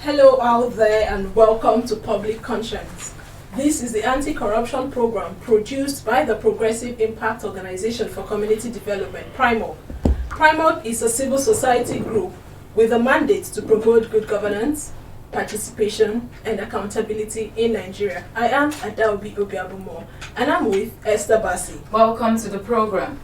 Hello out there and welcome to Public Conscience. This is the anti-corruption program produced by the Progressive Impact Organization for Community Development, PRIMOG. PRIMOG is a civil society group with a mandate to promote good governance, participation and accountability in Nigeria. I am Adaobi Obiabumo and I'm with Esther Bassi. Welcome to the program.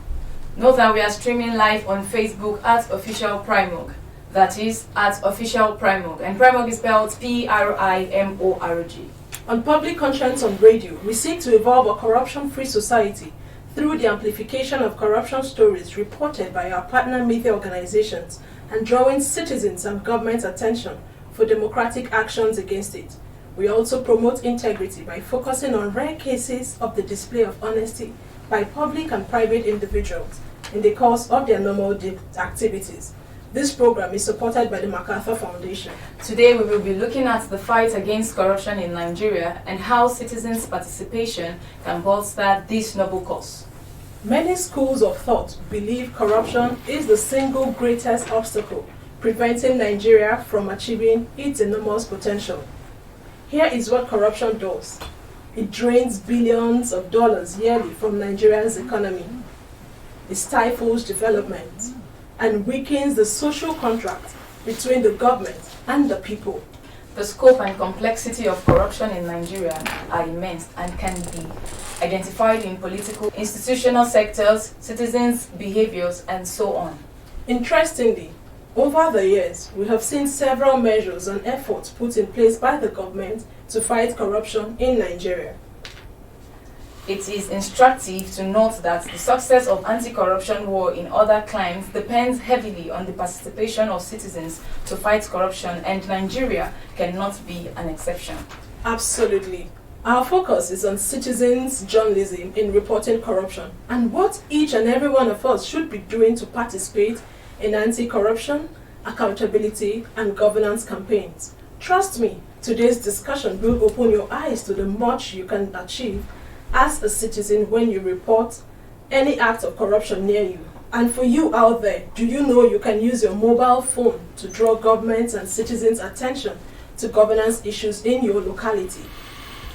Note that we are streaming live on Facebook at Official PRIMOG. That is at Official PRIMOG, and PRIMOG is spelled PRIMORG. On Public Conscience on Radio, we seek to evolve a corruption-free society through the amplification of corruption stories reported by our partner media organizations and drawing citizens and government's attention for democratic actions against it. We also promote integrity by focusing on rare cases of the display of honesty by public and private individuals in the course of their normal activities. This program is supported by the MacArthur Foundation. Today we will be looking at the fight against corruption in Nigeria and how citizens' participation can bolster this noble cause. Many schools of thought believe corruption is the single greatest obstacle preventing Nigeria from achieving its enormous potential. Here is what corruption does. It drains billions of dollars yearly from Nigeria's economy. It stifles development and weakens the social contract between the government and the people. The scope and complexity of corruption in Nigeria are immense and can be identified in political, institutional sectors, citizens' behaviors, and so on. Interestingly, over the years, we have seen several measures and efforts put in place by the government to fight corruption in Nigeria. It is instructive to note that the success of anti-corruption war in other climes depends heavily on the participation of citizens to fight corruption, and Nigeria cannot be an exception. Absolutely. Our focus is on citizens' journalism in reporting corruption and what each and every one of us should be doing to participate in anti-corruption, accountability, and governance campaigns. Trust me, today's discussion will open your eyes to the much you can achieve as a citizen when you report any act of corruption near you. And for you out there, do you know you can use your mobile phone to draw government and citizens' attention to governance issues in your locality?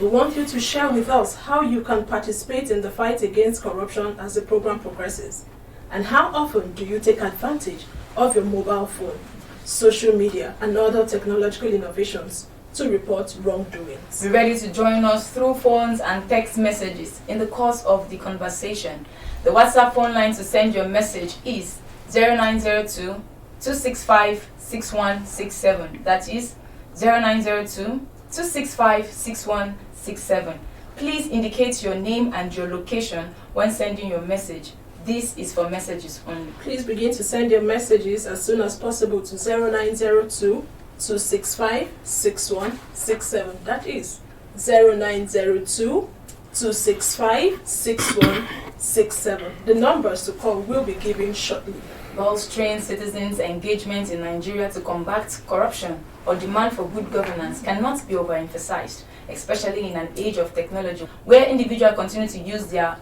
We want you to share with us how you can participate in the fight against corruption as the program progresses. And how often do you take advantage of your mobile phone, social media, and other technological innovations to report wrongdoings? Be ready to join us through phones and text messages in the course of the conversation. The WhatsApp phone line to send your message is 0902 265 6167. That is 0902 265 6167. Please indicate your name and your location when sending your message. This is for messages only. Please begin to send your messages as soon as possible to 0902 265 6167. That is 0902 265 6167. The numbers to call will be given shortly. Bolstering citizens' engagement in Nigeria to combat corruption or demand for good governance cannot be overemphasized, especially in an age of technology where individuals continue to use their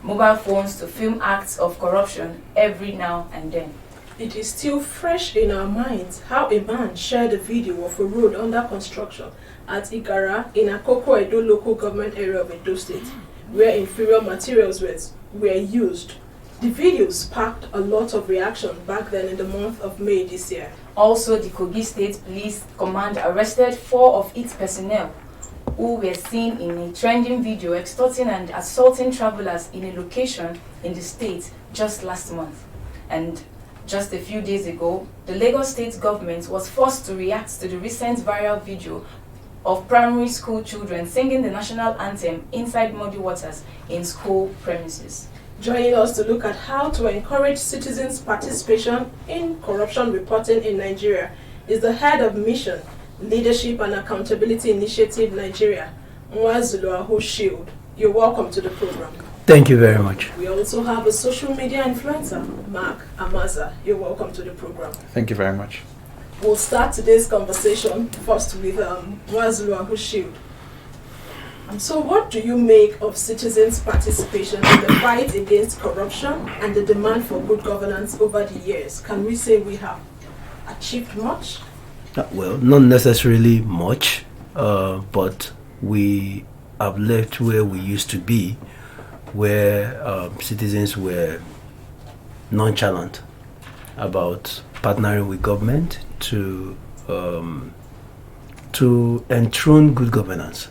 mobile phones to film acts of corruption every now and then. It is still fresh in our minds how a man shared a video of a road under construction at Igara in Akoko Edo local government area of Edo State, where inferior materials were used. The video sparked a lot of reaction back then in the month of May this year. Also, the Kogi State Police Command arrested 4 of its personnel who were seen in a trending video extorting and assaulting travelers in a location in the state just last month. And just a few days ago, the Lagos State government was forced to react to the recent viral video of primary school children singing the national anthem inside muddy waters in school premises. Joining us to look at how to encourage citizens' participation in corruption reporting in Nigeria is the head of Mission, Leadership and Accountability Initiative Nigeria, Nwazuluahu Shield. You're welcome to the program. Thank you very much. We also have a social media influencer, Mark Amaza. You're welcome to the program. Thank you very much. We'll start today's conversation first with Nwazuluahu Shield. So what do you make of citizens' participation in the fight against corruption and the demand for good governance over the years? Can we say we have achieved much? Well, not necessarily much, but we have left where we used to be, where citizens were nonchalant about partnering with government to enthrone good governance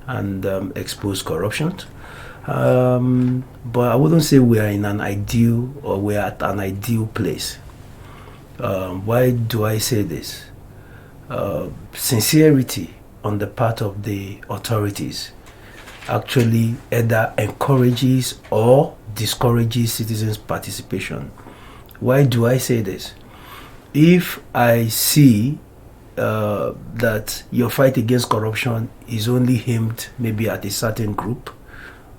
and expose corruption. But I wouldn't say we are in an ideal, or we are at an ideal place. Why do I say this? Sincerity on the part of the authorities actually either encourages or discourages citizens' participation. Why do I say this? If I see that your fight against corruption is only aimed maybe at a certain group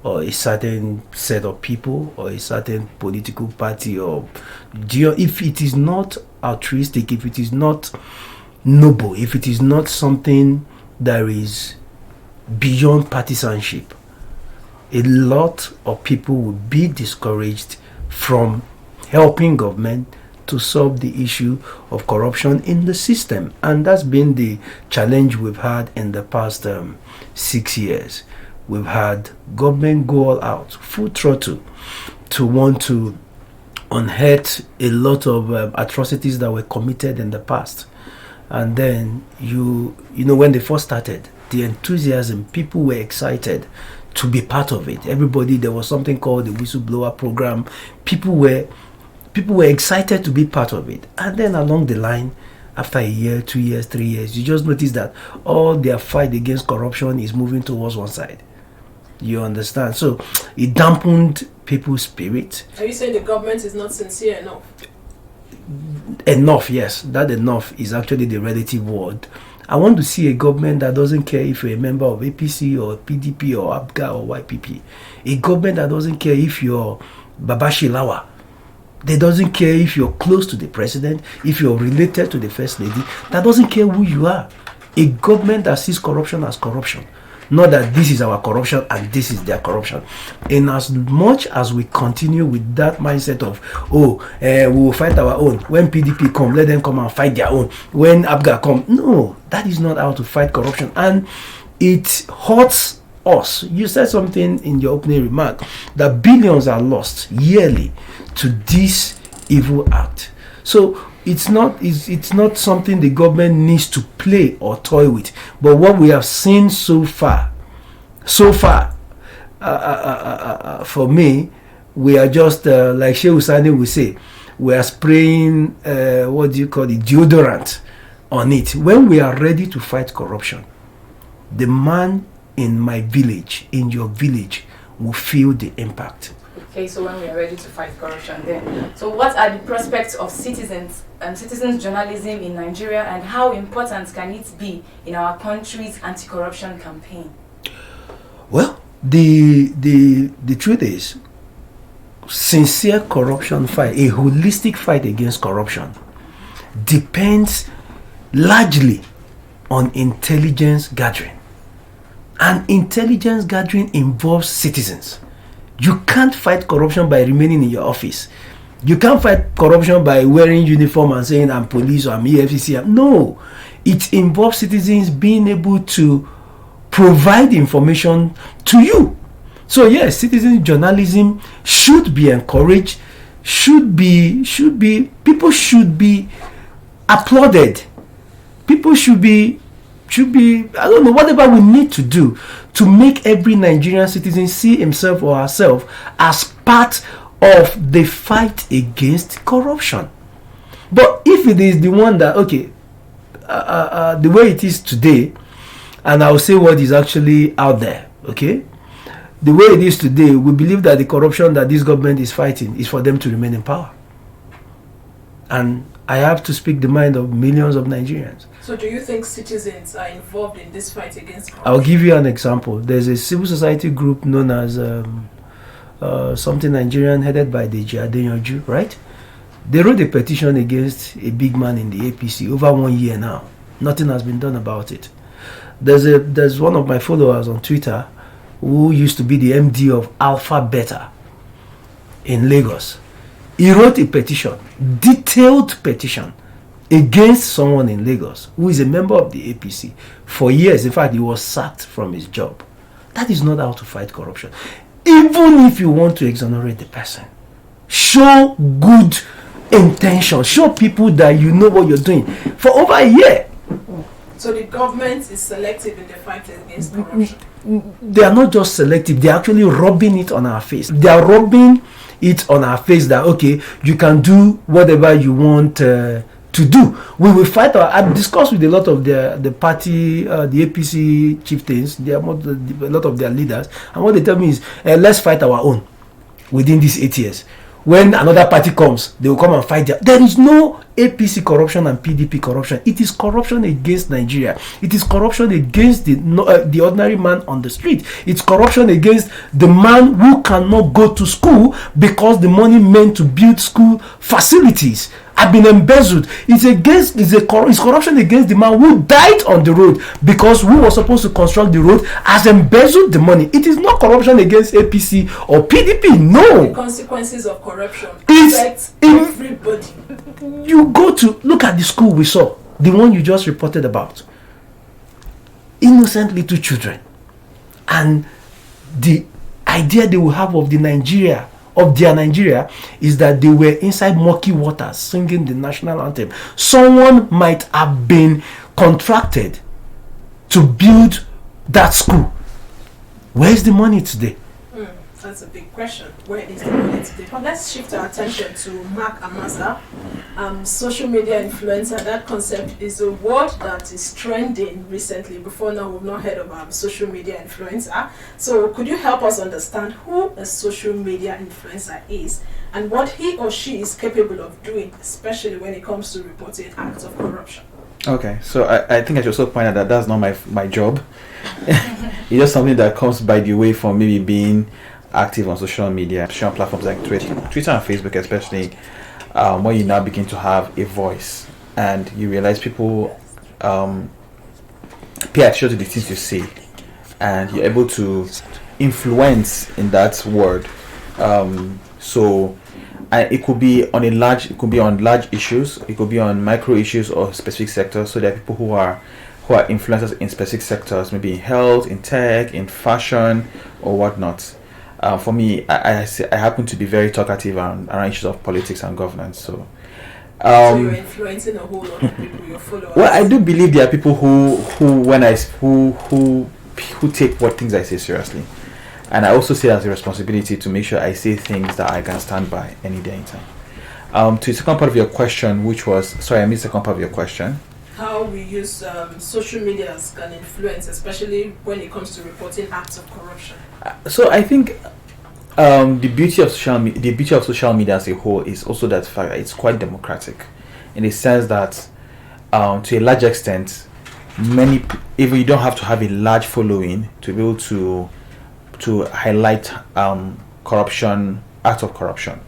or a certain set of people or a certain political party, or if it is not altruistic, if it is not noble, if it is not something that is beyond partisanship, a lot of people will be discouraged from helping government to solve the issue of corruption in the system. And that's been the challenge we've had in the past 6 years. We've had government go all out, full throttle, to want to unearth a lot of atrocities that were committed in the past. And then, you know, when they first started, the enthusiasm, people were excited to be part of it. Everybody, there was something called the whistleblower program. People were excited to be part of it. And then along the line, after a year, 2 years, 3 years, you just notice that all their fight against corruption is moving towards one side. You understand? So it dampened people's spirit. Are you saying the government is not sincere enough? Enough, yes. That enough is actually the relative word. I want to see a government that doesn't care if you're a member of APC or PDP or ABGA or YPP. A government that doesn't care if you're Babashilawa. They doesn't care if you're close to the president, if you're related to the first lady. That doesn't care who you are. A government that sees corruption as corruption. Not that this is our corruption and this is their corruption. In as much as we continue with that mindset of, we will fight our own. When PDP come, let them come and fight their own. When ABGA come, no, that is not how to fight corruption. And it hurts us. You said something in your opening remark that billions are lost yearly to this evil act. So it's not something the government needs to play or toy with. But what we have seen so far, for me, we are just like Sheikh Usani will say, we are spraying deodorant on it. When we are ready to fight corruption, the man in my village, in your village, will feel the impact. Okay, so when we are ready to fight corruption then. So what are the prospects of citizens journalism in Nigeria, and how important can it be in our country's anti-corruption campaign? Well, the truth is, sincere corruption fight, a holistic fight against corruption, depends largely on intelligence gathering. And intelligence gathering involves citizens. You can't fight corruption by remaining in your office. You can't fight corruption by wearing uniform and saying I'm police or I'm EFCC. No, it involves citizens being able to provide information to you. So yes, citizen journalism should be encouraged, people should be applauded. People should be, I don't know, whatever we need to do to make every Nigerian citizen see himself or herself as part of the fight against corruption. But if it is the one that, the way it is today, and I'll say what is actually out there, okay? The way it is today, we believe that the corruption that this government is fighting is for them to remain in power. And I have to speak the mind of millions of Nigerians. So do you think citizens are involved in this fight against corruption? I'll give you an example. There's a civil society group known as something Nigerian, headed by the Adeyanju, right? They wrote a petition against a big man in the APC over 1 year now. Nothing has been done about it. There's one of my followers on Twitter who used to be the MD of Alpha Beta in Lagos. He wrote a petition, detailed petition, against someone in Lagos who is a member of the APC for years. In fact, he was sacked from his job. That is not how to fight corruption. Even if you want to exonerate the person, show good intention. Show people that you know what you're doing for over a year. So the government is selective in the fight against corruption. They are not just selective, they are actually rubbing it on our face. They are rubbing it on our face that, okay, you can do whatever you want to do. We will fight. I've discussed with a lot of the party, the APC chieftains, a lot of their leaders, and what they tell me is, let's fight our own within these 8 years. When another party comes, they will come and fight. There is no APC corruption and PDP corruption. It is corruption against Nigeria. It is corruption against the ordinary man on the street. It's corruption against the man who cannot go to school because the money meant to build school facilities have been embezzled. It's corruption against the man who died on the road because who was supposed to construct the road has embezzled the money. It is not corruption against APC or PDP. No. The consequences of corruption affect everybody. You go to look at the school we saw, the one you just reported about. Innocent little children, and the idea they will have of their Nigeria is that they were inside murky waters singing the national anthem. Someone might have been contracted to build that school. Where is the money today? That's a big question. Where is the money today? But let's shift our attention to MacArthur, social media influencer. That concept is a word that is trending recently. Before now, we've not heard of social media influencer. So could you help us understand who a social media influencer is and what he or she is capable of doing, especially when it comes to reporting acts of corruption? Okay, so I think I should also point out that that's not my job. It's just something that comes by the way from maybe being active on social media, social platforms like Twitter and Facebook especially, when you now begin to have a voice and you realize people pay attention to the things you say and you're able to influence in that word. So it could be on large issues, it could be on micro issues or specific sectors. So there are people who are influencers in specific sectors, maybe in health, in tech, in fashion or whatnot. For me, I happen to be very talkative around issues of politics and governance. So you're influencing a whole lot of people, your followers. Well, I do believe there are people who take what things I say seriously, and I also see it as a responsibility to make sure I say things that I can stand by any day, anytime. To the second part of your question, which was, sorry, I missed the second part of your question. How we use social media can influence, especially when it comes to reporting acts of corruption. So I think the beauty of social media as a whole is also that fact that it's quite democratic, in the sense that to a large extent, even you don't have to have a large following to be able to highlight acts of corruption.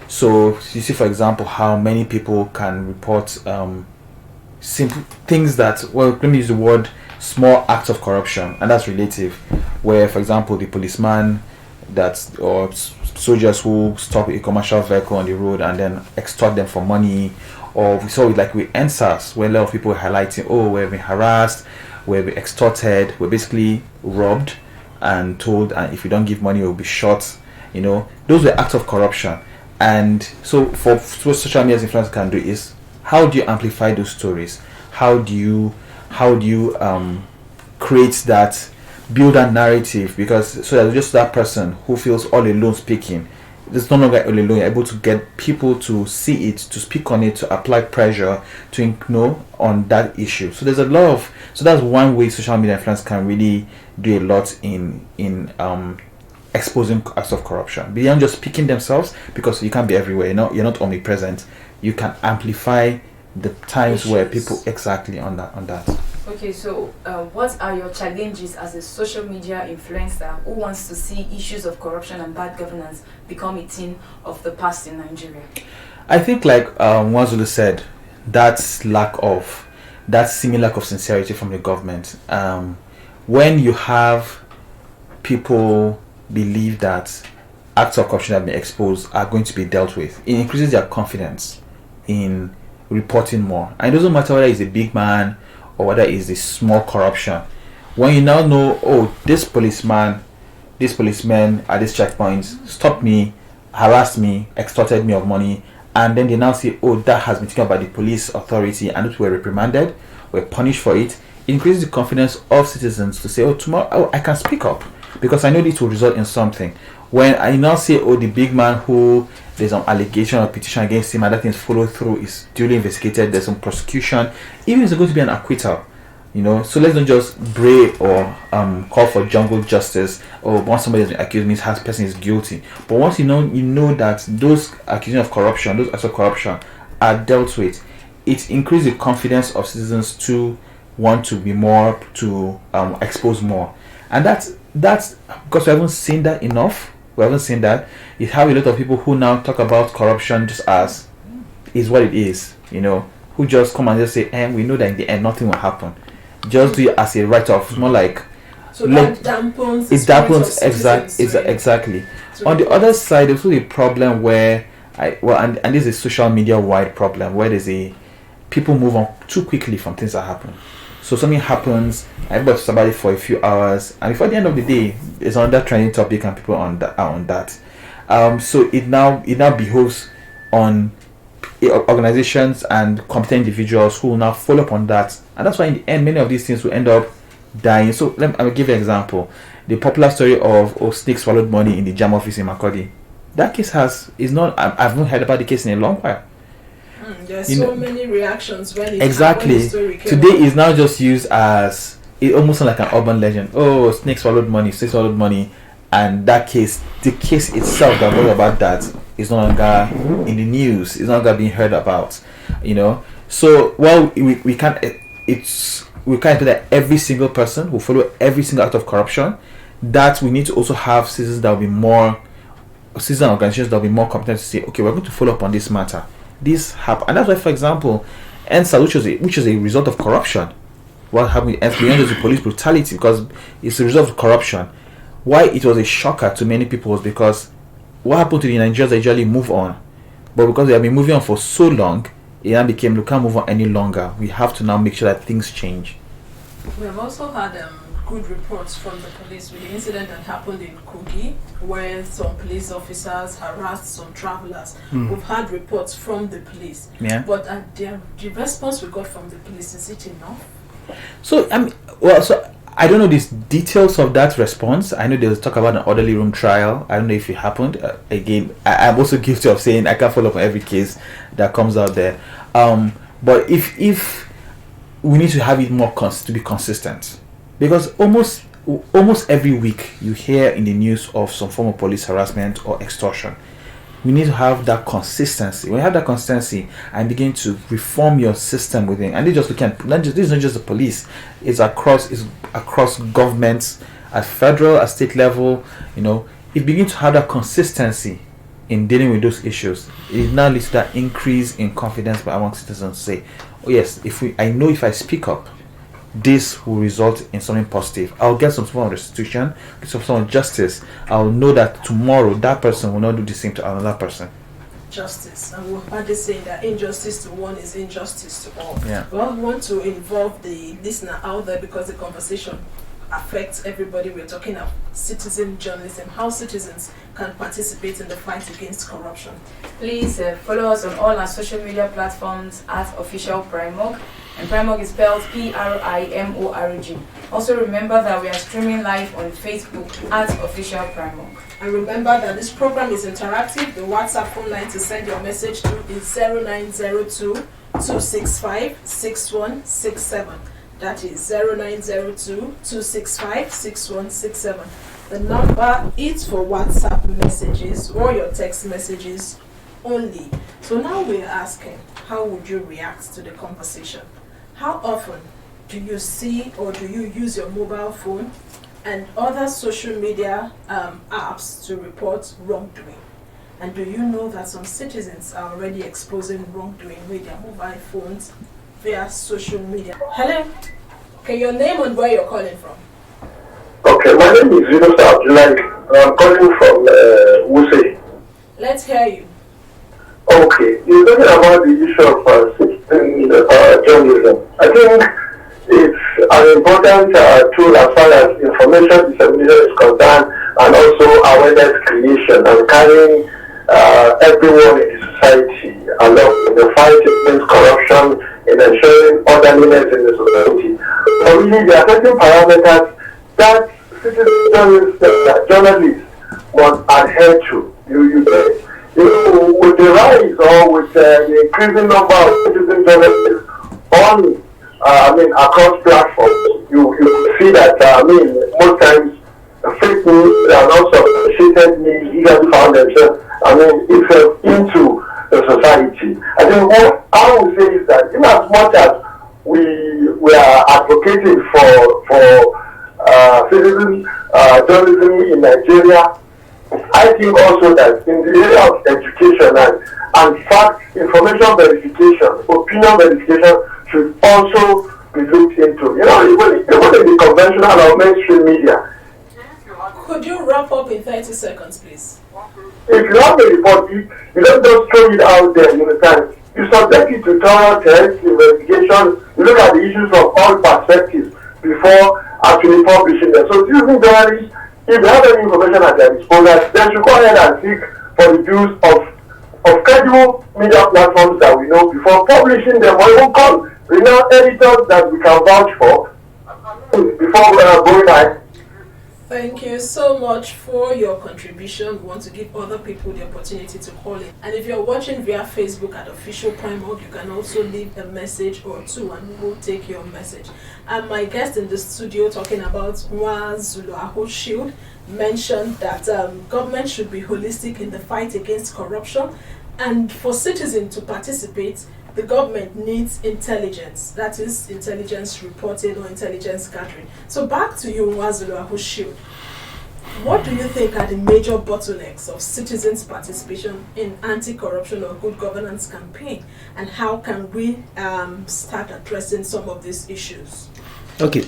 So you see, for example, how many people can report simple things that, well, let me use the word small acts of corruption, and that's relative, where, for example, the policeman or soldiers who stop a commercial vehicle on the road and then extort them for money, or we saw it like with NSAS, where a lot of people were highlighting, we've been harassed, we've been extorted, we're basically robbed and told, and if you don't give money, you'll be shot. Those were acts of corruption. And so what social media influencers can do is, how do you amplify those stories? How do you create that, build that narrative? Because so that just that person who feels all alone speaking, it's no longer all alone. You're able to get people to see it, to speak on it, to apply pressure, to know on that issue. So there's a lot of, so that's one way social media influence can really do a lot in exposing acts of corruption beyond just speaking themselves, because you can't be everywhere. You're not omnipresent. You can amplify the times where people exactly on that. Okay, so what are your challenges as a social media influencer who wants to see issues of corruption and bad governance become a thing of the past in Nigeria? I think, like Wazulu said, that similar lack of sincerity from the government. When you have people believe that acts of corruption that have been exposed are going to be dealt with, it increases their confidence in reporting more. And it doesn't matter whether it's a big man or whether it's a small corruption. When you now know, oh, this policeman, these policemen at these checkpoints stopped me, harassed me, extorted me of money, and then they now say, oh, that has been taken up by the police authority and those were reprimanded, were punished for it. It increases the confidence of citizens to say, oh, tomorrow I can speak up because I know this will result in something. When I now say, oh, the big man who there's an allegation or petition against him and that things follow through, is duly investigated, there's some prosecution, even if it's going to be an acquittal, so let's not just bray or call for jungle justice, or once somebody has been accused means that person is guilty. But once you know that those accusations of corruption, those acts of corruption are dealt with, it increases the confidence of citizens to want to be more, to expose more. And that's because we haven't seen that enough. We haven't seen that. You have a lot of people who now talk about corruption just as is what it is, who just come and just say, we know that in the end nothing will happen. Just do it as a write-off. More like, so that dampens the it dampens citizens, right? exactly. On the other side, there's also a problem where and this is a social media wide problem where people move on too quickly from things that happen. So something happens, everybody talks about it for a few hours, and before the end of the day, it's another trending topic and people are on that. So it now behoves on organizations and competent individuals who will now follow up on that, and that's why in the end many of these things will end up dying. So I will give you an example. The popular story of snake swallowed money in the jam office in Makurdi. That case I've not heard about the case in a long while. There's so many reactions when it exactly. Today is now just used as it almost like an urban legend. Oh, snake swallowed money, and the case itself that was about that is no longer in the news. It's no longer being heard about. So we can't do that every single person will follow every single act of corruption. That we need to also have citizens organizations that will be more competent to say, okay, we're going to follow up on this matter. This happened, and that's why, for example, NSA, which is a result of corruption. What happened with NSA beyond just the police brutality, because it's a result of corruption. Why it was a shocker to many people was because what happened to the Nigerians that usually move on, but because they have been moving on for so long, it now became we can't move on any longer. We have to now make sure that things change. We have also had good reports from the police with the incident that happened in Kogi, where some police officers harassed some travelers. We've had reports from the police, but the response we got from the police, is it enough? So I don't know the details of that response. I know there was talk about an orderly room trial. I don't know if it happened. Again, I'm also guilty of saying I can't follow up on every case that comes out there. But if we need to have it more to be consistent, because almost every week you hear in the news of some form of police harassment or extortion. We need to have that consistency. When you have that consistency and begin to reform your system within, and this is not just the police, it's across governments at federal, at state level. If you begin to have that consistency in dealing with those issues, it now leads to that increase in confidence among citizens to say, oh yes, I know if I speak up, this will result in something positive. I'll get some form of restitution, get some form of justice. I'll know that tomorrow that person will not do the same to another person. Justice, and we're hardly saying that injustice to one is injustice to all. Yeah. Well, we want to involve the listener out there because the conversation affects everybody. We're talking about citizen journalism, how citizens can participate in the fight against corruption. Please follow us on all our social media platforms at Official Primorg, and Primorg is spelled PRIMORG. Also remember that we are streaming live on Facebook at Official Primorg. And remember that this program is interactive. The WhatsApp phone line to send your message to is 0902 265 6167. That is 0902 265 6167. The number is for WhatsApp messages or your text messages only. So now we're asking, how would you react to the conversation? How often do you see or do you use your mobile phone and other social media apps to report wrongdoing? And do you know that some citizens are already exposing wrongdoing with their mobile phones via social media? Hello? Okay, your name and where you're calling from? Okay, my name is Yunus Abdullahi. I'm calling from Wuse. Let's hear you. Okay, you're talking about the issue of journalism. I think it's an important tool as far as information dissemination is concerned, and also awareness creation and carrying everyone in the society along in the fight against corruption, in ensuring orderliness in the society. But really, there are certain parameters that citizen journalists must adhere to. With the rise or with the increasing number of citizen journalists on, across platforms, you see that, most times fake news and also shaded news usually found themselves, itself into the society. I think what I would say is that in as much as we are advocating for citizen journalism in Nigeria, I think also that in the area of education and fact information verification, opinion verification should also be looked into. Even in the conventional or mainstream media. Could you wrap up in 30 seconds, please? If you have a report, you don't just throw it out there, you understand. You subject it to thorough test, investigation, you look at the issues from all perspectives before actually publishing them. So citizen journalists, if they have any information at their disposal, they should go ahead and seek for the use of credible media platforms that we know before publishing them, or even call renowned editors that we can vouch for before going ahead. Thank you so much for your contribution. We want to give other people the opportunity to call in. And if you're watching via Facebook at Official Prime Hub, you can also leave a message or two and we'll take your message. And my guest in the studio talking about Nwa Zulu Aho Shield mentioned that government should be holistic in the fight against corruption, and for citizens to participate, the government needs intelligence, that is intelligence reporting or intelligence gathering. So back to you, Nwa Zulu Aho Shield. What do you think are the major bottlenecks of citizens' participation in anti-corruption or good governance campaign, and how can we start addressing some of these issues? Okay,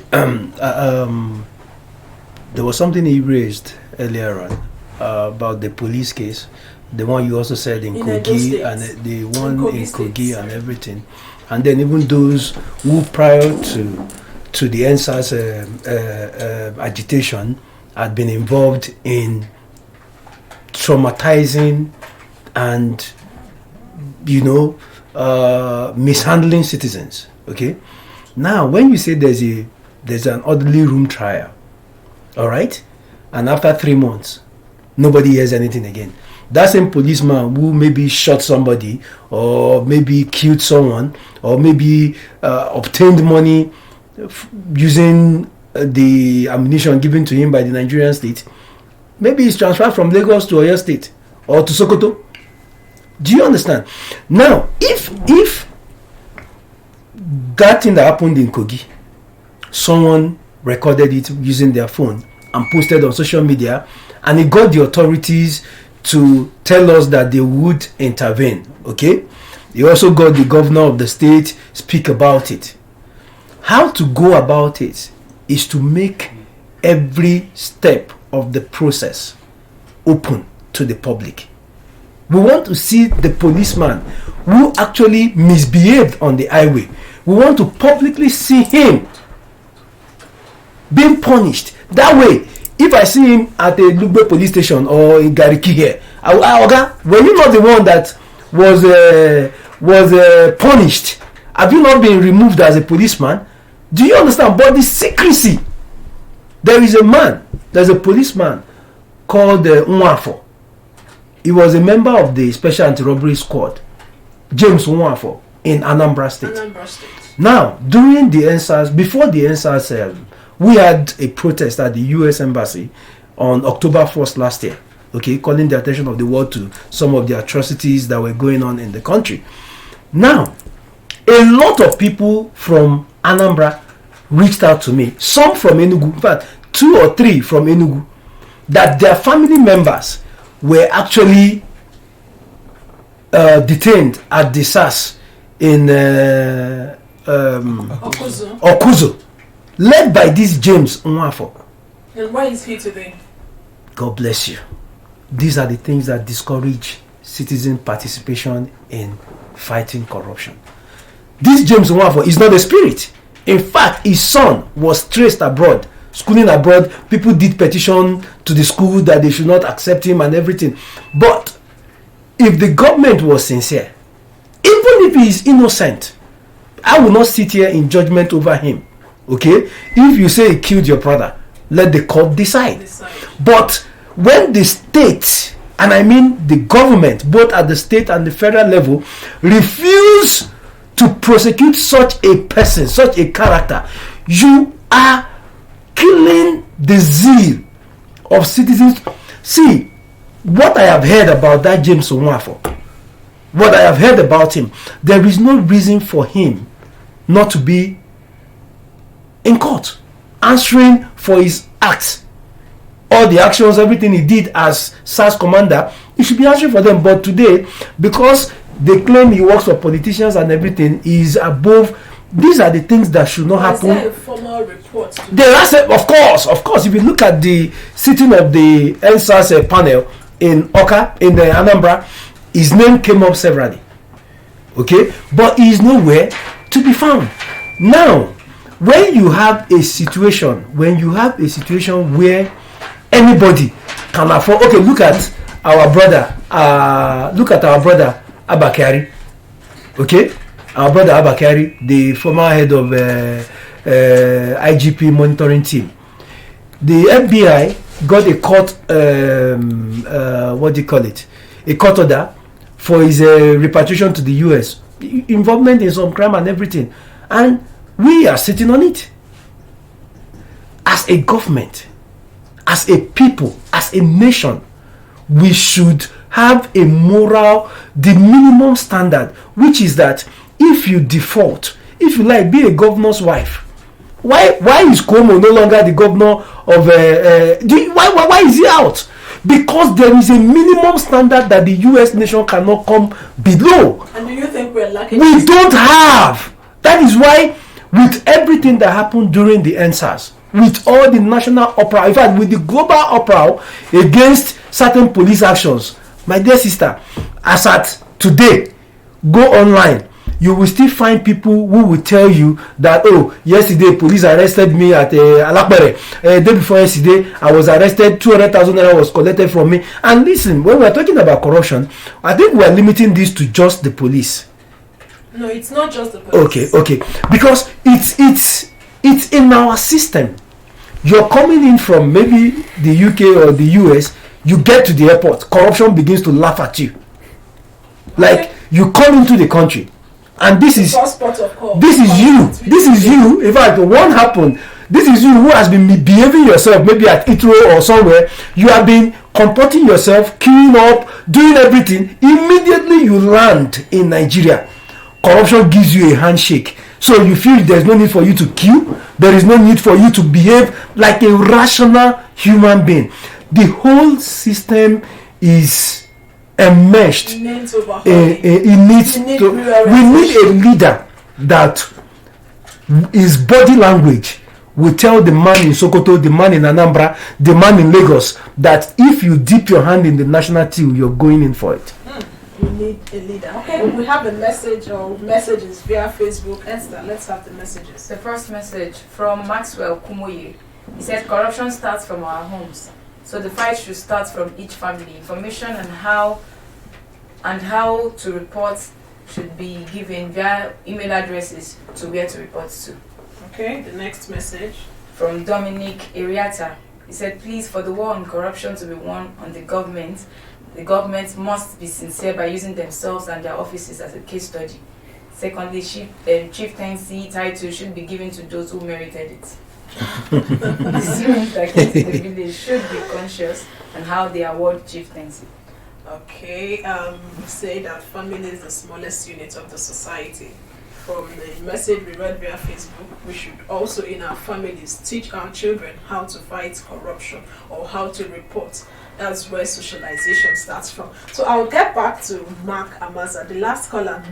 there was something he raised earlier on about the police case, the one you also said in Kogi, and the one in Kogi and everything, and then even those who prior to the NSAS agitation had been involved in traumatizing and mishandling citizens. Okay, now when you say there's an orderly room trial, all right, and after 3 months nobody hears anything again, that same policeman who maybe shot somebody or maybe killed someone or maybe obtained money using the ammunition given to him by the Nigerian state, maybe he's transferred from Lagos to Oyo State or to Sokoto. Do you understand? Now, if that thing that happened in Kogi, someone recorded it using their phone and posted on social media, and it got the authorities to tell us that they would intervene, okay? They also got the governor of the state speak about it. How to go about it is to make every step of the process open to the public. We want to see the policeman who actually misbehaved on the highway. We want to publicly see him being punished. That way, if I see him at a Lugbe police station or in Gariki here, were you not the one that was punished? Have you not been removed as a policeman? Do you understand? But the secrecy. There's a policeman called Nwafo. He was a member of the Special Anti-Robbery Squad, James Nwafo, in Anambra State. Now, during the NSAS, before the NSAS, we had a protest at the US Embassy on October 1st last year, okay, calling the attention of the world to some of the atrocities that were going on in the country. Now, a lot of people from Anambra reached out to me, some from Enugu, in fact, 2 or 3 from Enugu, that their family members were actually detained at the SAS in Okuzo, led by this James Nwafo. And why is he today? God bless you. These are the things that discourage citizen participation in fighting corruption. This James Nwafo is not a spirit. In fact, his son was traced abroad, schooling abroad. People did petition to the school that they should not accept him and everything. But if the government was sincere, even if he is innocent, I will not sit here in judgment over him. Okay? If you say he killed your brother, let the court decide. But when the state, and I mean the government, both at the state and the federal level, refuse to prosecute such a person, such a character, you are killing the zeal of citizens. See, what I have heard about that James Nwafo, what I have heard about him, there is no reason for him not to be in court, answering for his acts, all the actions, everything he did as SARS commander. He should be answering for them. But today, because they claim he works for politicians and everything, he is above. These are the things that should not happen. Is there a formal report? There are, of course. If you look at the sitting of the NSAS panel in Oka, in the Anambra, his name came up severally. Okay, but he is nowhere to be found. Now, when you have a situation where anybody can afford, okay, look at our brother Abakari. Okay, our brother Abakari, the former head of IGP monitoring team. The FBI got a court, a court order for his repatriation to the US, involvement in some crime and everything, and we are sitting on it. As a government, as a people, as a nation, we should have a moral, the minimum standard, which is that if you default, if you like, be a governor's wife. Why is Cuomo no longer the governor of why is he out? Because there is a minimum standard that the US nation cannot come below. And do you think we're lacking? We don't have. That is why, with everything that happened during the NSAS, with all the national uproar, in fact, with the global uproar against certain police actions, my dear sister, as at today, go online, you will still find people who will tell you that, oh, yesterday police arrested me at Alakbere. Day before yesterday, I was arrested, 200,000 naira was collected from me. And listen, when we are talking about corruption, I think we are limiting this to just the police. No, it's not just the police. Okay. Because it's in our system. You're coming in from maybe the UK or the US, you get to the airport, corruption begins to laugh at you. Like, you come into the country, and this is you. In fact, what happened, this is you who has been behaving yourself, maybe at Itro or somewhere. You have been comporting yourself, queuing up, doing everything. Immediately you land in Nigeria, corruption gives you a handshake. So you feel there's no need for you to queue. There is no need for you to behave like a rational human being. The whole system is enmeshed. We need a leader that his body language will tell the man in Sokoto, the man in Anambra, the man in Lagos, that if you dip your hand in the national till, you're going in for it. We need a leader. Okay, we have a message or messages via Facebook. Esther, let's have the messages. The first message from Maxwell Kumoye. He said corruption starts from our homes. So the fight should start from each family. Information on how to report should be given via email addresses to where to report to. Okay, the next message. From Dominic Iriata. He said, please, for the war on corruption to be won on the government must be sincere by using themselves and their offices as a case study. Secondly, chieftaincy title should be given to those who merited it. The students that came to the village should be conscious on how they award chieftaincy. Okay, say that family is the smallest unit of the society. From the message we read via Facebook, we should also in our families teach our children how to fight corruption or how to report. That's where socialization starts from. So I'll get back to Mark Amaza. The last caller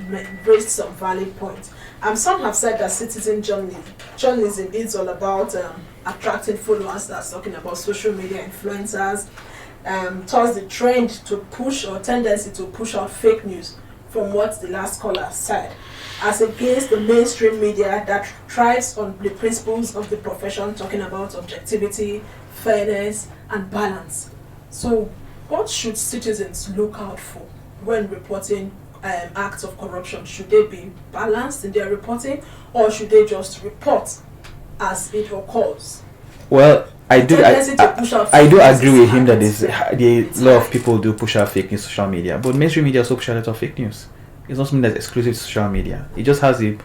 raised some valid points. Some have said that citizen journalism is all about attracting followers. That's talking about social media influencers. Towards the trend to push or tendency to push out fake news from what the last caller said, as against the mainstream media that thrives on the principles of the profession, talking about objectivity, fairness, and balance. So, what should citizens look out for when reporting acts of corruption? Should they be balanced in their reporting, or should they just report as it occurs? Well, I do agree with him that happens. a lot of people do push out fake news on social media, but mainstream media also push out a lot of fake news. It's not something that's exclusive to social media. It just has the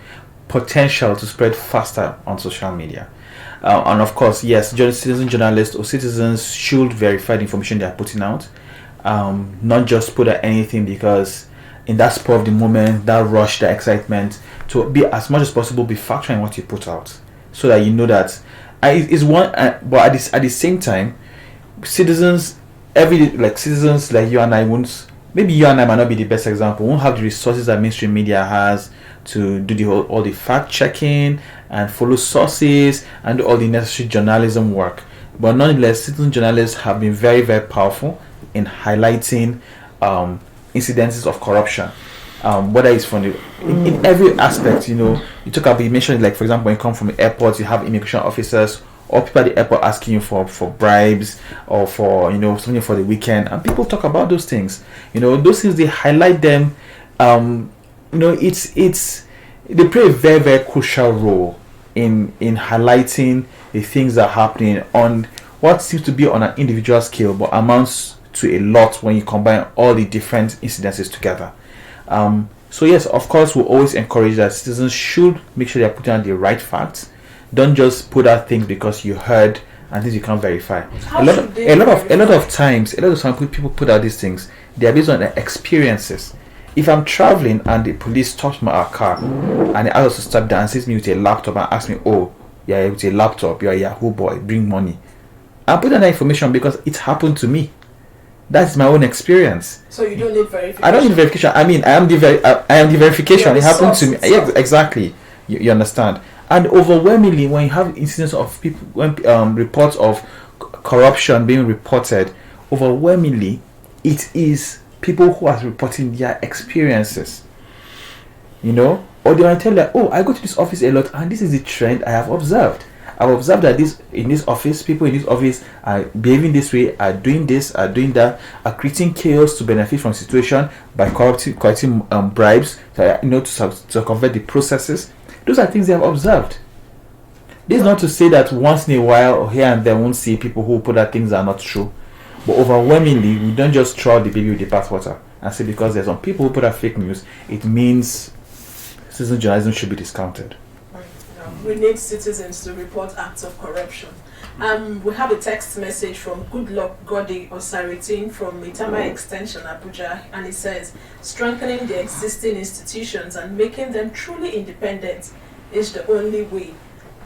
potential to spread faster on social media. And of course, yes, citizen journalists or citizens should verify the information they are putting out, not just put out anything because in that spur of the moment, that rush, that excitement, to be as much as possible be factual in what you put out, so that you know that is one. But at the same time, citizens citizens like you and I won't. Maybe you and I might not be the best example. Won't have the resources that mainstream media has to do all the fact checking and follow sources and do all the necessary journalism work. But nonetheless, citizen journalists have been very, very powerful in highlighting incidences of corruption. Whether it's from in every aspect, you talk about, you mentioned, like, for example, when you come from the airport, you have immigration officers or people at the airport asking you for bribes or for something for the weekend, and people talk about those things. Those things, they highlight them. It's they play a very, very crucial role in highlighting the things that are happening on what seems to be on an individual scale but amounts to a lot when you combine all the different incidences together. So yes, of course, we'll always encourage that citizens should make sure they're putting out the right facts. Don't just put out things because you heard and things you can't verify. A lot of times people put out these things, they are based on their experiences. If I'm traveling and the police stops my car and they ask us to stop there and sees me with a laptop and ask me, "Oh, yeah, with a laptop, you're a Yahoo boy, bring money," I put that information because it happened to me. That's my own experience. So you don't need verification. I don't need verification. I mean, I am the verification. It happened to me. Yeah, exactly. You understand? And overwhelmingly, when you have incidents of people, when reports of corruption being reported, overwhelmingly, it is people who are reporting their experiences. Or they might tell you, "Oh, I go to this office a lot, and this is the trend I have observed. I've observed that in this office, people in this office are behaving this way, are doing this, are doing that, are creating chaos to benefit from situation by collecting bribes, to convert the processes." Those are things they have observed. This is not to say that once in a while or here and there won't see people who put out things that are not true. But overwhelmingly, we don't just throw out the baby with the bathwater and say because there's some people who put out fake news, it means citizen journalism should be discounted. We need citizens to report acts of corruption. We have a text message from Goodluck Godi Osaritin from Itama Extension, Abuja, and it says, "Strengthening the existing institutions and making them truly independent is the only way.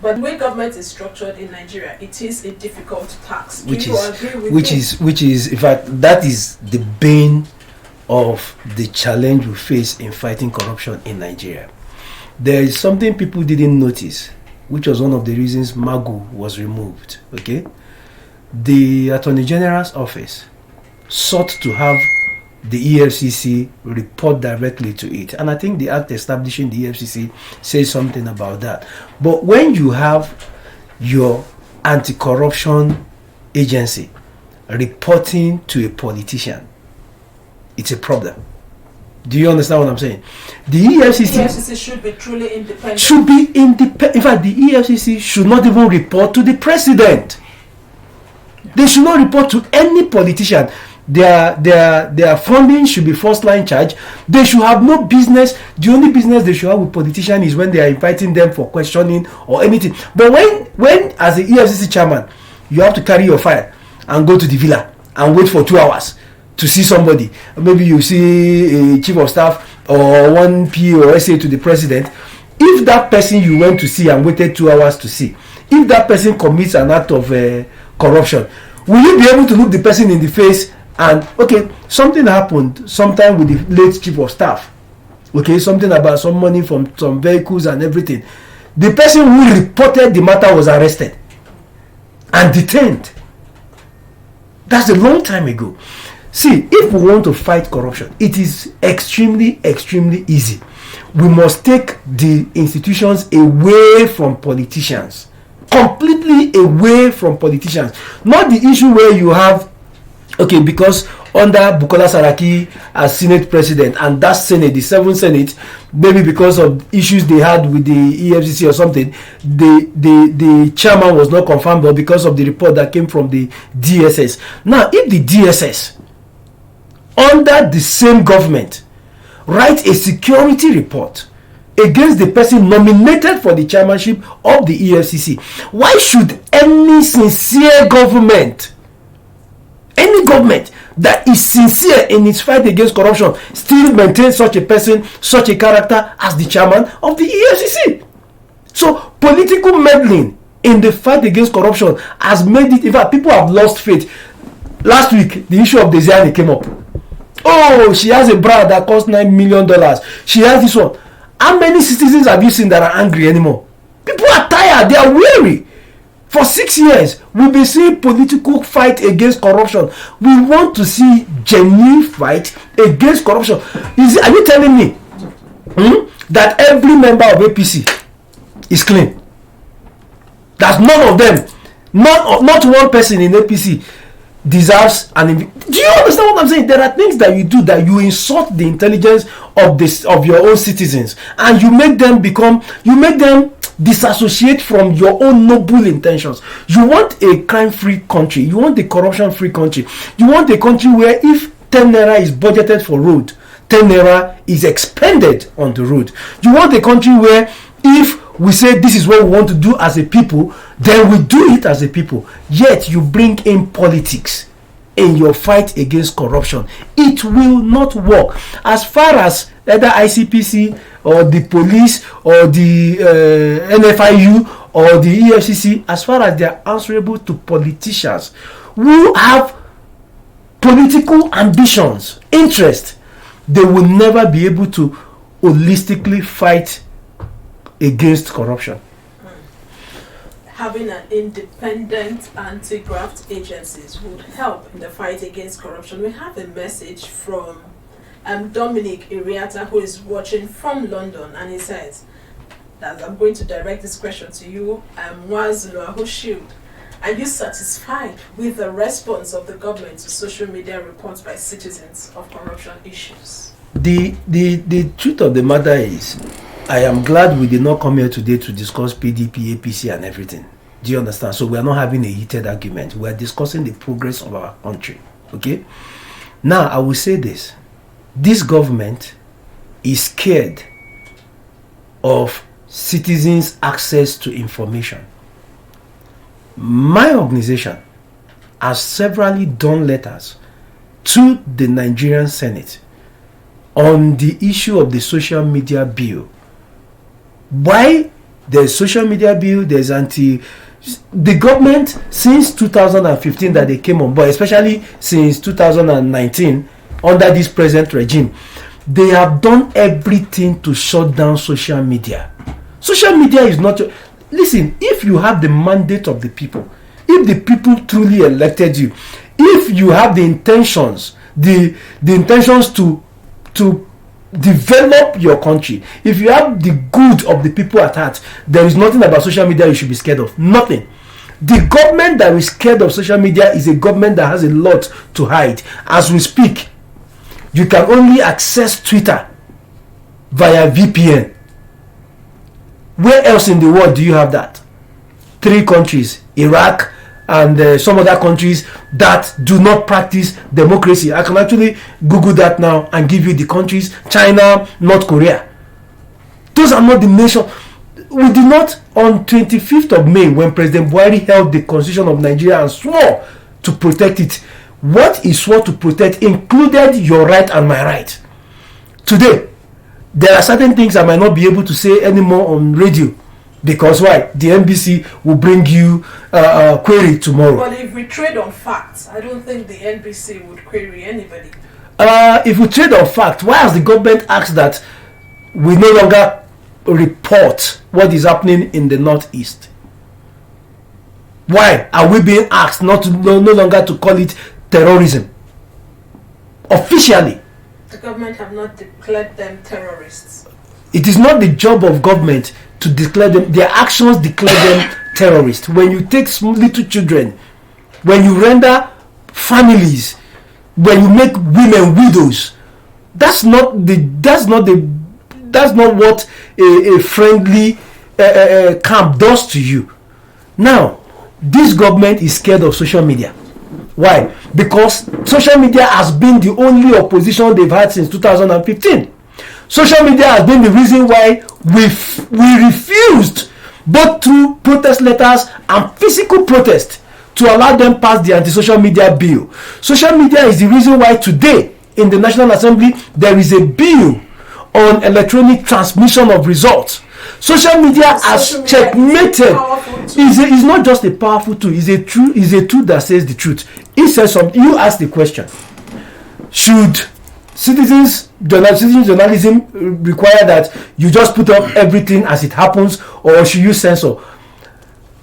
But the way government is structured in Nigeria, it is a difficult task." Do you agree with me? Which is, in fact, that is the bane of the challenge we face in fighting corruption in Nigeria. There is something people didn't notice, which was one of the reasons Magu was removed. Okay, the Attorney General's office sought to have the EFCC report directly to it, and I think the act establishing the EFCC says something about that. But when you have your anti-corruption agency reporting to a politician, it's a problem. Do you understand what I'm saying? The EFCC should be truly independent. Should be independent. In fact, the EFCC should not even report to the president. They should not report to any politician. Their funding should be first line charge. They should have no business. The only business they should have with politicians is when they are inviting them for questioning or anything. But when as the EFCC chairman, you have to carry your file and go to the villa and wait for 2 hours to see somebody. Maybe you see a chief of staff or one PA or SA to the president. If that person you went to see and waited 2 hours to see, if that person commits an act of corruption, will you be able to look the person in the face and, okay, something happened sometime with the late chief of staff, okay, something about some money from some vehicles and everything. The person who reported the matter was arrested and detained. That's a long time ago. See, if we want to fight corruption, it is extremely, extremely easy. We must take the institutions away from politicians. Completely away from politicians. Not the issue where you have, okay, because under Bukola Saraki as Senate President, and that Senate, the 7th Senate, maybe because of issues they had with the EFCC or something, the chairman was not confirmed, but because of the report that came from the DSS. Now, if the DSS, under the same government, write a security report against the person nominated for the chairmanship of the EFCC, why should any sincere government, any government that is sincere in its fight against corruption, still maintain such a person, such a character as the chairman of the EFCC? So political meddling in the fight against corruption has made it, in fact, people have lost faith. Last week, the issue of Desiani came up. Oh, she has a bra that costs $9 million. She has this one. How many citizens have you seen that are angry anymore? People are tired. They are weary. For 6 years, we've been seeing political fight against corruption. We want to see genuine fight against corruption. Are you telling me that every member of APC is clean? That none of them, not one person in APC deserves an do you understand what I'm saying? There are things that you do that you insult the intelligence of your own citizens, and you make them disassociate from your own noble intentions. You want a crime-free country, you want a corruption-free country, you want a country where if 10 naira is budgeted for road, 10 naira is expended on the road. You want a country where if we say this is what we want to do as a people, then we do it as a people. Yet you bring in politics in your fight against corruption. It will not work. As far as either ICPC or the police or the NFIU or the EFCC, as far as they are answerable to politicians who have political ambitions, interest, they will never be able to holistically fight against corruption. Having an independent anti-graft agencies would help in the fight against corruption. We have a message from Dominic Iriata, who is watching from London, and he says that I'm going to direct this question to you, Mwazulu Shield. Are you satisfied with the response of the government to social media reports by citizens of corruption issues? The truth of the matter is, I am glad we did not come here today to discuss PDP, APC and everything. Do you understand? So we are not having a heated argument. We are discussing the progress of our country. Okay? Now, I will say this. This government is scared of citizens' access to information. My organization has severally done letters to the Nigerian Senate on the issue of the social media bill. Why there's social media bill, there's the government since 2015 that they came on board, especially since 2019 under this present regime, they have done everything to shut down social media. Social media is not listen, if you have the mandate of the people, if the people truly elected you, if you have the intentions, the intentions to develop your country, if you have the good of the people at heart, there is nothing about social media you should be scared of. Nothing. The government that is scared of social media is a government that has a lot to hide. As we speak, you can only access Twitter via VPN. Where else in the world do you have that? 3 countries, Iraq and some other countries that do not practice democracy. I can actually Google that now and give you the countries: China, North Korea. Those are not the nation. We did not, on 25th of May, when President Buhari held the Constitution of Nigeria and swore to protect it, what he swore to protect included your right and my right. Today, there are certain things I might not be able to say anymore on radio. Because why? The NBC will bring you a query tomorrow. But if we trade on facts, I don't think the NBC would query anybody. If we trade on fact, why has the government asked that we no longer report what is happening in the Northeast? Why are we being asked no longer to call it terrorism? officially. The government have not declared them terrorists. It is not the job of government to declare them. Their actions declare them terrorists. When you take little children, when you render families, when you make women widows, that's not what a friendly camp does to you. Now, this government is scared of social media. Why? Because social media has been the only opposition they've had since 2015. Social media has been the reason why we refused, both through protest letters and physical protest, to allow them pass the anti-social media bill. Social media is the reason why today in the National Assembly there is a bill on electronic transmission of results. Social media has checkmated. Is not just a powerful tool. Is a tool that says the truth. It says something. You ask the question: should citizens journalism require that you just put up everything as it happens, or should you censor?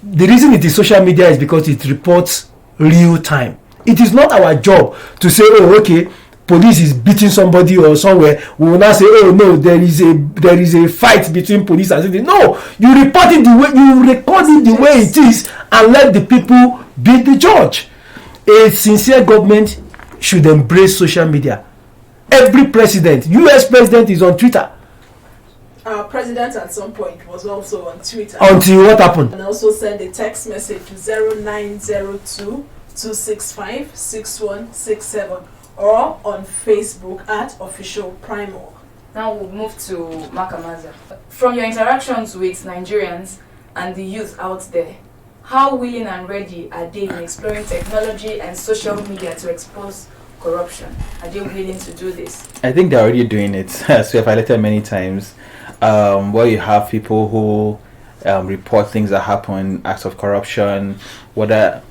The reason it is social media is because it reports real time. It is not our job to say, oh, okay, police is beating somebody or somewhere. We will not say, oh no, there is a fight between police and citizens. No, you report it you record it the way it is, and let the people be the judge. A sincere government should embrace social media. Every president, US president, is on Twitter. Our president at some point was also on Twitter. Until what happened? And also send a text message to 0902 265 6167 or on Facebook at Official Primal. Now we'll move to MacArthur. From your interactions with Nigerians and the youth out there, how willing and ready are they in exploring technology and social media to expose corruption? Are they willing to do this? I think they're already doing it. As we have highlighted many times, where you have people who report things that happen, acts of corruption, whether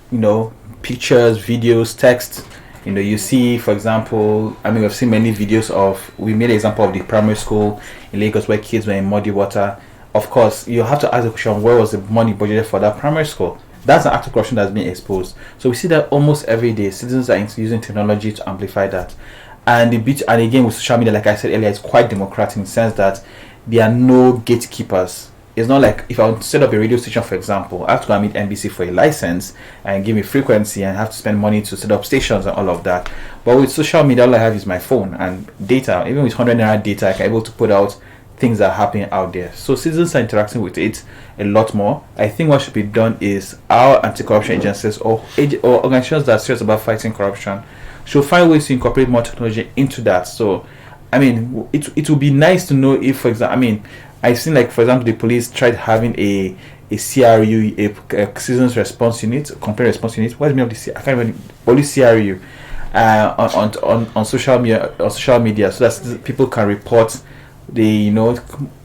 pictures, videos, text. You see, for example, we've seen many videos we made an example of the primary school in Lagos where kids were in muddy water. Of course, you have to ask the question, where was the money budgeted for that primary school? That's an act of corruption that's being exposed. So we see that almost every day, citizens are using technology to amplify that. And again, with social media, like I said earlier, it's quite democratic in the sense that there are no gatekeepers. It's not like if I would set up a radio station, for example, I have to go and meet NBC for a license and give me frequency and have to spend money to set up stations and all of that. But with social media, all I have is my phone and data. Even with 100 naira data, I can be able to put out things that are happening out there. So citizens are interacting with it a lot more. I think what should be done is our anti-corruption agencies or organizations that are serious about fighting corruption should find ways to incorporate more technology into that. So, it would be nice to know if, for example, I've seen, like, for example, the police tried having a CRU, a citizens response unit, complaint response unit. What's the name of the I can't remember, police CRU on social media, so that people can report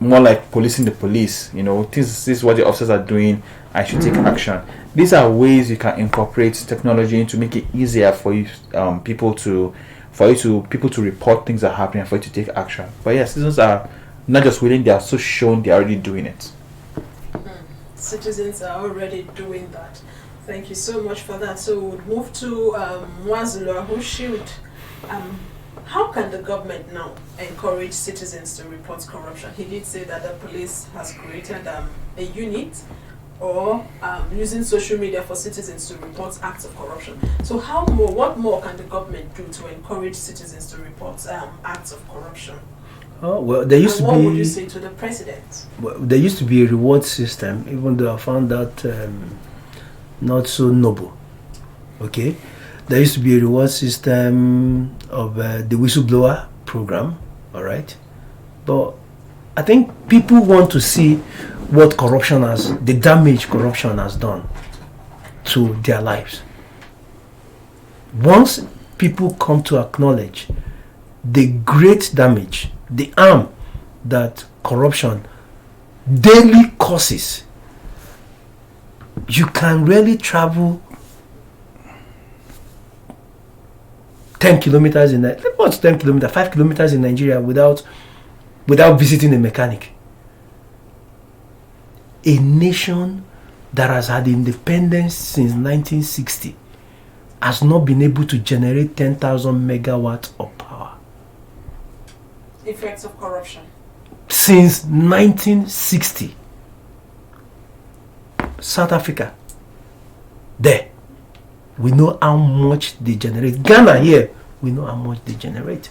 more like policing the police. This is what the officers are doing. I should take action. These are ways you can incorporate technology to make it easier for you, people to report things that are happening and for you to take action. But yeah, citizens are not just willing; they are also shown they are already doing it. Citizens are already doing that. Thank you so much for that. So we'll move to Mwazulu, who should. How can the government now encourage citizens to report corruption? He did say that the police has created a unit or using social media for citizens to report acts of corruption. So what more can the government do to encourage citizens to report acts of corruption? Oh, well, there used to be. What would you say to the president? Well, there used to be a reward system, even though I found that not so noble. Okay, there used to be a reward system of the whistleblower program. All right, but I think people want to see what the damage corruption has done to their lives. Once people come to acknowledge the great damage, the harm that corruption daily causes, you can really travel 10 kilometers in 10 kilometers, 5 kilometers in Nigeria without visiting a mechanic. A nation that has had independence since 1960 has not been able to generate 10,000 megawatts of power. Effects of corruption. Since 1960. South Africa. There. We know how much they generate. Ghana here, we know how much they generate.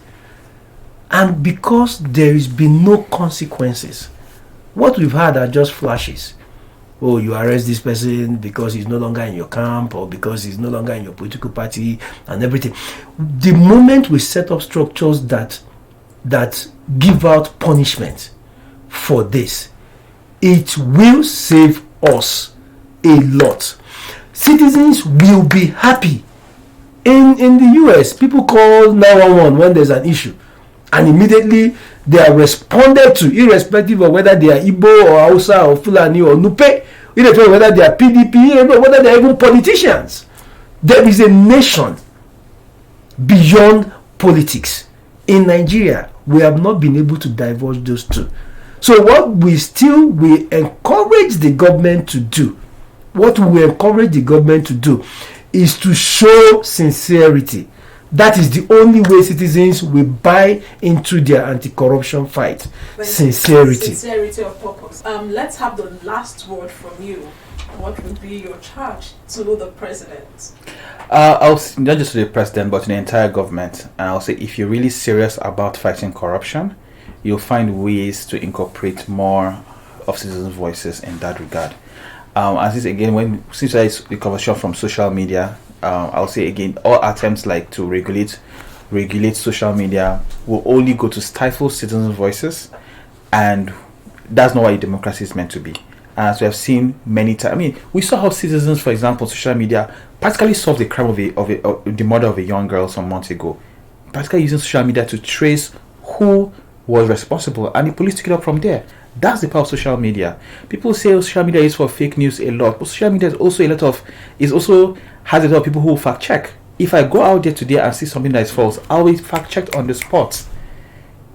And because there has been no consequences, what we've had are just flashes. Oh, you arrest this person because he's no longer in your camp, or because he's no longer in your political party and everything. The moment we set up structures that give out punishment for this, it will save us a lot. Citizens will be happy. In the US, people call 911 when there's an issue, and immediately they are responded to, irrespective of whether they are Igbo or Hausa or Fulani or Nupe, irrespective of whether they are PDP, or whether they are even politicians. There is a nation beyond politics. In Nigeria, we have not been able to divulge those two. So what we encourage the government to do, is to show sincerity. That is the only way citizens will buy into their anti-corruption fight. Sincerity. Sincerity of purpose. Let's have the last word from you. What would be your charge to the president? I'll not just to the president, but to the entire government. And I'll say, if you're really serious about fighting corruption, you'll find ways to incorporate more of citizens' voices in that regard. As this again, since I the conversation from social media, I'll say again, all attempts like to regulate social media will only go to stifle citizens' voices, and that's not what a democracy is meant to be. As we have seen many times, I mean, we saw how citizens, for example, social media practically solved the crime of the murder of a young girl some months ago, practically using social media to trace who was responsible, and the police took it up from there. That's the power of social media. People say social media is for fake news a lot, but social media is also has a lot of people who fact check. If I go out there today and see something that is false, I'll be fact checked on the spot.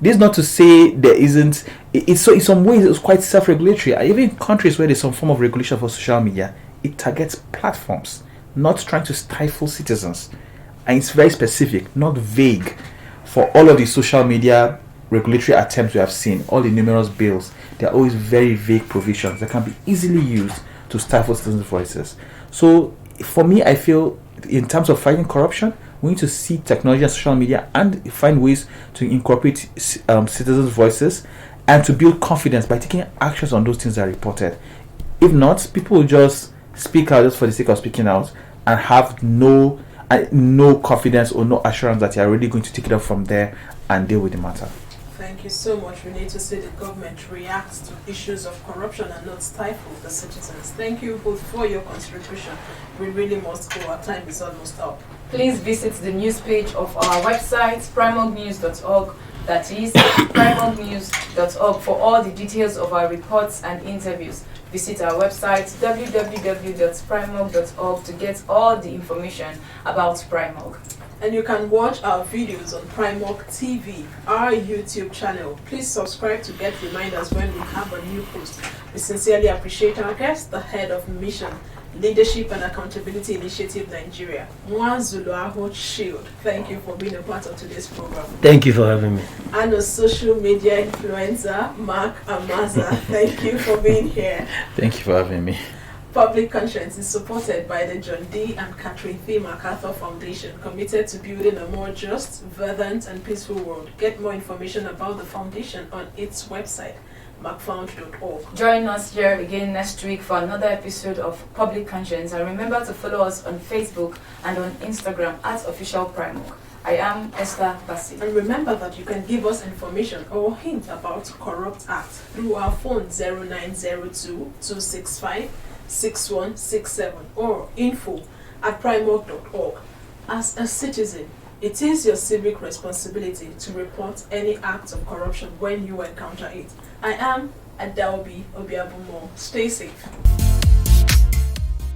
This is not to say there isn't. In some ways it's quite self-regulatory. Even in countries where there's some form of regulation for social media, it targets platforms, not trying to stifle citizens, and it's very specific, not vague. For all of the social media regulatory attempts we have seen, all the numerous bills, there are always very vague provisions that can be easily used to stifle citizens' voices. So for me, I feel in terms of fighting corruption, we need to see technology and social media and find ways to incorporate citizens' voices and to build confidence by taking actions on those things that are reported. If not, people will just speak out just for the sake of speaking out and have no confidence or no assurance that you are really going to take it up from there and deal with the matter. Thank you so much. We need to see the government react to issues of corruption and not stifle the citizens. Thank you both for your contribution. We really must go. Our time is almost up. Please visit the news page of our website, primognews.org. That is primognews.org for all the details of our reports and interviews. Visit our website www.primog.org to get all the information about Primog. And you can watch our videos on Primog TV, our YouTube channel. Please subscribe to get reminders when we have a new post. We sincerely appreciate our guest, the head of Mission, Leadership and Accountability Initiative Nigeria, Mwazuluaho Shield. Thank you for being a part of today's program. Thank you for having me. And a social media influencer, Mark Amaza. Thank you for being here. Thank you for having me. Public Conscience is supported by the John D. and Catherine P. MacArthur Foundation, committed to building a more just, verdant, and peaceful world. Get more information about the foundation on its website, macfound.org. Join us here again next week for another episode of Public Conscience, and remember to follow us on Facebook and on Instagram @officialprimog. I am Esther Bassey. And remember that you can give us information or hint about corrupt acts through our phone 0902 265 6167 or info@primog.org. As a citizen, it is your civic responsibility to report any acts of corruption when you encounter it. I am Adelbi Obiabumo. Stay safe.